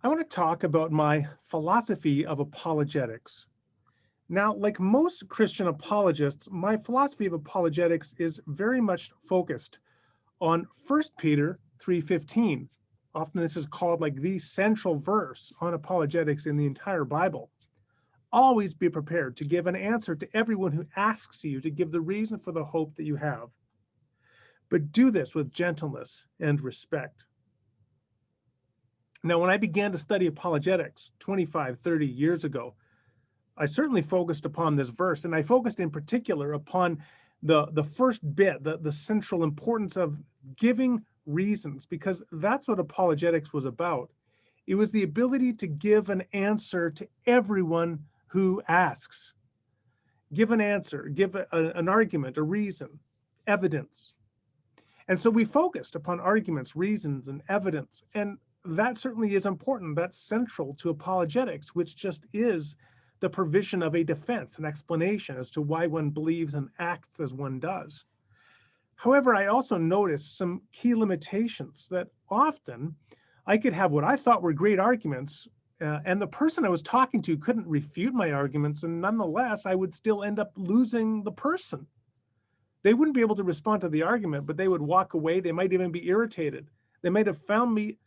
I want to talk about my philosophy of apologetics. Now, like most Christian apologists, my philosophy of apologetics is very much focused on 1 Peter 3:15. Often this is called like the central verse on apologetics in the entire Bible. Always be prepared to give an answer to everyone who asks you to give the reason for the hope that you have. But do this with gentleness and respect. Now, when I began to study apologetics 25, 30 years ago, I certainly focused upon this verse, and I focused in particular upon the first bit, the central importance of giving reasons, because that's what apologetics was about. It was the ability to give an answer to everyone who asks. Give an answer, give an argument, a reason, evidence. And so we focused upon arguments, reasons, and evidence. And that certainly is important. That's central to apologetics, which just is the provision of a defense, an explanation as to why one believes and acts as one does. However, I also noticed some key limitations that often I could have what I thought were great arguments, and the person I was talking to couldn't refute my arguments, and nonetheless, I would still end up losing the person. They wouldn't be able to respond to the argument, but they would walk away. They might even be irritated. They might have found me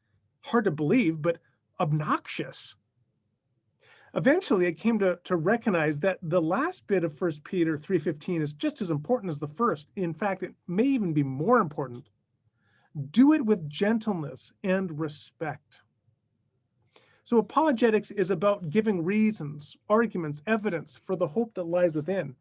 hard to believe, but obnoxious. Eventually, I came to recognize that the last bit of 1 Peter 3:15 is just as important as the first. In fact, it may even be more important. Do it with gentleness and respect. So apologetics is about giving reasons, arguments, evidence for the hope that lies within.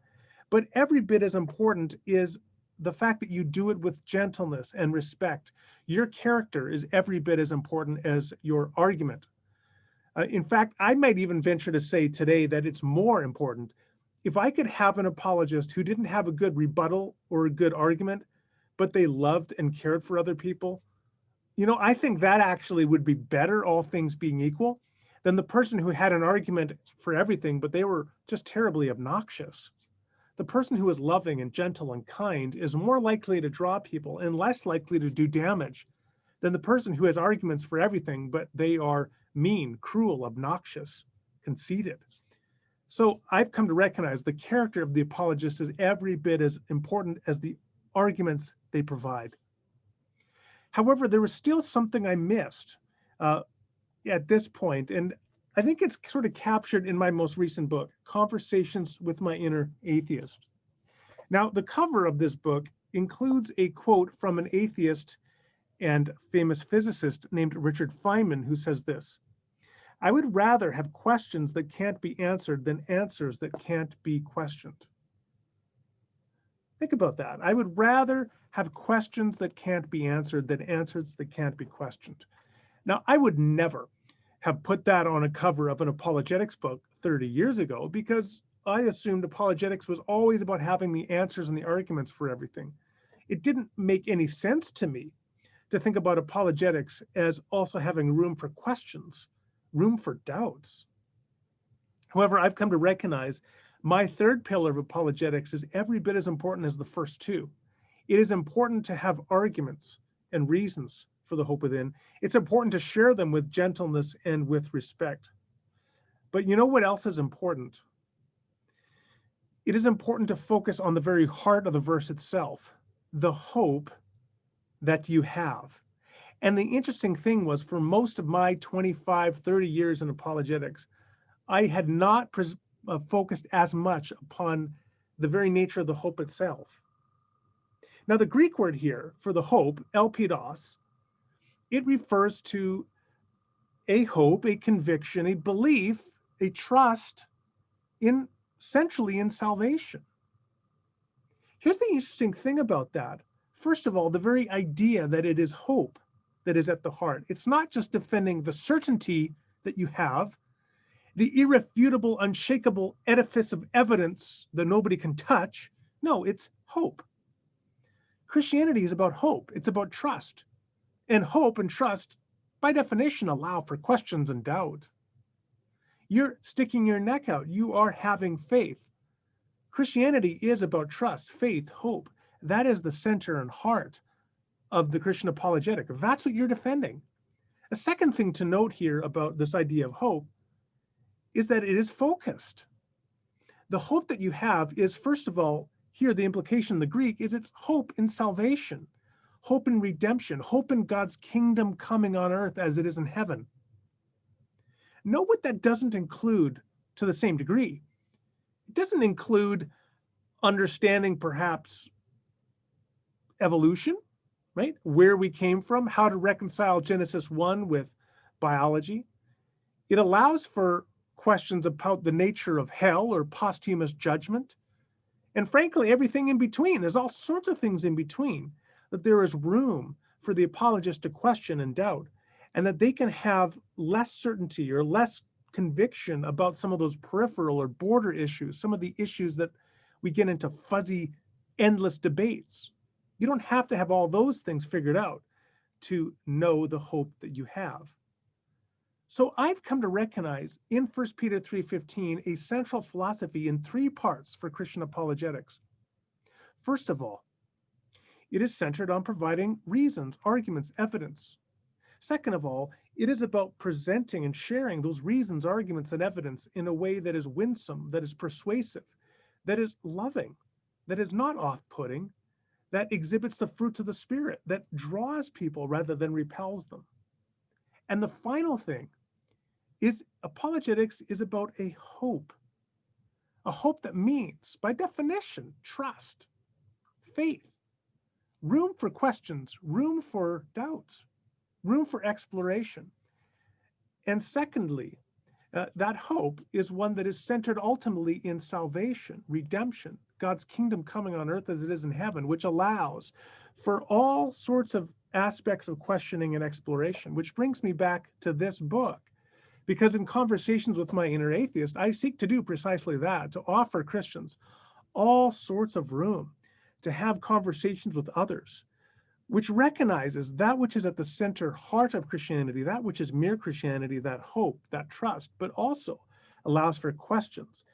But every bit as important is the fact that you do it with gentleness and respect. Your character is every bit as important as your argument. In fact, I might even venture to say today that it's more important. If I could have an apologist who didn't have a good rebuttal or a good argument, but they loved and cared for other people, I think that actually would be better, all things being equal, than the person who had an argument for everything, but they were just terribly obnoxious. The person who is loving and gentle and kind is more likely to draw people and less likely to do damage than the person who has arguments for everything, but they are mean, cruel, obnoxious, conceited. So I've come to recognize the character of the apologist is every bit as important as the arguments they provide. However, there was still something I missed at this point, and I think it's sort of captured in my most recent book, Conversations with My Inner Atheist. Now, the cover of this book includes a quote from an atheist and famous physicist named Richard Feynman, who says this: "I would rather have questions that can't be answered than answers that can't be questioned." Think about that. I would rather have questions that can't be answered than answers that can't be questioned. Now, I would never have put that on a cover of an apologetics book 30 years ago because I assumed apologetics was always about having the answers and the arguments for everything. It didn't make any sense to me to think about apologetics as also having room for questions, room for doubts. However, I've come to recognize my third pillar of apologetics is every bit as important as the first two. It is important to have arguments and reasons for the hope within. It's important to share them with gentleness and with respect. But you know what else is important? It is important to focus on the very heart of the verse itself, the hope that you have. And the interesting thing was, for most of my 25, 30 years in apologetics, I had not focused as much upon the very nature of the hope itself. Now, the Greek word here for the hope, elpidos, it refers to a hope, a conviction, a belief, a trust essentially in salvation. Here's the interesting thing about that. First of all, the very idea that it is hope that is at the heart. It's not just defending the certainty that you have, the irrefutable, unshakable edifice of evidence that nobody can touch. No, it's hope. Christianity is about hope. It's about trust. And hope and trust, by definition, allow for questions and doubt. You're sticking your neck out. You are having faith. Christianity is about trust, faith, hope. That is the center and heart of the Christian apologetic. That's what you're defending. A second thing to note here about this idea of hope is that it is focused. The hope that you have is, first of all, here the implication in the Greek is it's hope in salvation, hope in redemption, hope in God's kingdom coming on earth as it is in heaven. Note what that doesn't include to the same degree. It doesn't include understanding perhaps evolution, right? Where we came from, how to reconcile Genesis 1 with biology. It allows for questions about the nature of hell or posthumous judgment. And frankly, everything in between. There's all sorts of things in between that there is room for the apologist to question and doubt, and that they can have less certainty or less conviction about some of those peripheral or border issues, some of the issues that we get into fuzzy, endless debates. You don't have to have all those things figured out to know the hope that you have. So I've come to recognize in 1 Peter 3:15 a central philosophy in three parts for Christian apologetics. First of all, it is centered on providing reasons, arguments, evidence. Second of all, it is about presenting and sharing those reasons, arguments, and evidence in a way that is winsome, that is persuasive, that is loving, that is not off-putting, that exhibits the fruits of the Spirit, that draws people rather than repels them. And the final thing is apologetics is about a hope that means, by definition, trust, faith, room for questions, room for doubts, room for exploration. And secondly, that hope is one that is centered ultimately in salvation, redemption, God's kingdom coming on earth as it is in heaven, which allows for all sorts of aspects of questioning and exploration, which brings me back to this book. Because in conversations with my inner atheist, I seek to do precisely that, to offer Christians all sorts of room to have conversations with others, which recognizes that which is at the center heart of Christianity, that which is mere Christianity, that hope, that trust, but also allows for questions,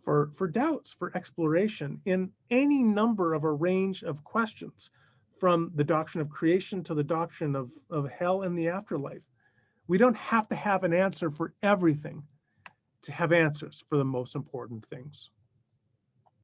for doubts, for exploration in any number of a range of questions, from the doctrine of creation to the doctrine of hell and the afterlife. We don't have to have an answer for everything to have answers for the most important things.